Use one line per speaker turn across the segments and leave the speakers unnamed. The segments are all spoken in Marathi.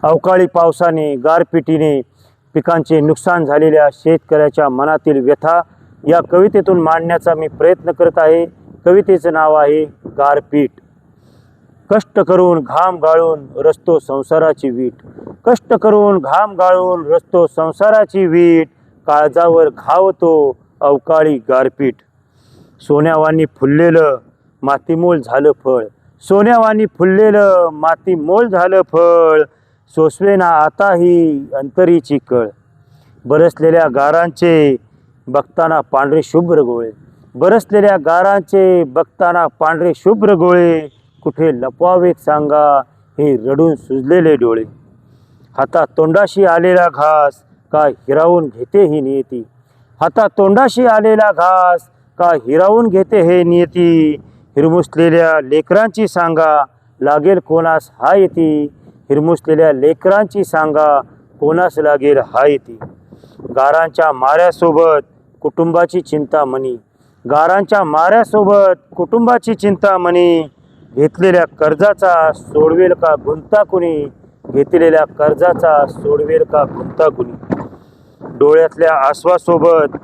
अवकाळी पावसाने गारपिटीने पिकांचे नुकसान झालेल्या शेतकऱ्याच्या मनातील व्यथा या कवितेतून मांडण्याचा मी प्रयत्न करत आहे। कवितेचं नाव आहे गारपीट। कष्ट करून घाम गाळून रचतो संसाराची वीट, कष्ट करून घाम गाळून रचतो संसाराची वीट, काळजावर घावतो अवकाळी गारपीट। सोन्यावानी फुललेलं मातीमोल झालं फळ, सोन्यावानी फुललेलं मातीमोल झालं फळ, सोसवेना आता ही अंतरीची कळ। बरसलेल्या गारांचे बघताना पांढरे शुभ्र गोळे, बरसलेल्या गारांचे बघताना पांढरे शुभ्र गोळे, कुठे लपवावेत सांगा हे रडून सुजलेले डोळे। हातात तोंडाशी आलेला घास का हिरावून घेते ही नियती, हातात तोंडाशी आलेला घास का हिरावून घेते हे नियती। हिरमुसलेल्या लेकरांची सांगा लागेल कोणास हा येती, हिरमुसलेल्या लेकरांची सांगा कोणास लागेल हा येती। गारांच्या माऱ्यासोबत कुटुंबाची चिंतामणी, गारांच्या माऱ्यासोबत कुटुंबाची चिंतामणी, घेतलेल्या कर्जाचा सोडवेल का गुंता कुणी, घेतलेल्या कर्जाचा सोडवेल का गुंता कुणी। डोळ्यातल्या आसवासोबत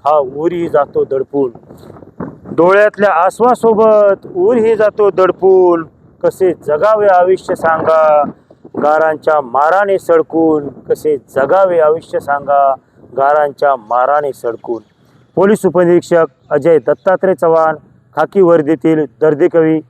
हा ऊरही जातो दडपून, डोळ्यातल्या आसवासोबत ऊरही जातो दडपून, कसे जगावे आयुष्य सांगा गारांच्या माराने सडकून, कसे जगावे आयुष्य सांगा गारांच्या माराने सडकून। पोलीस उपनिरीक्षक अजय दत्तात्रय चव्हाण, खाकी वर्दीतील दर्दी कवी,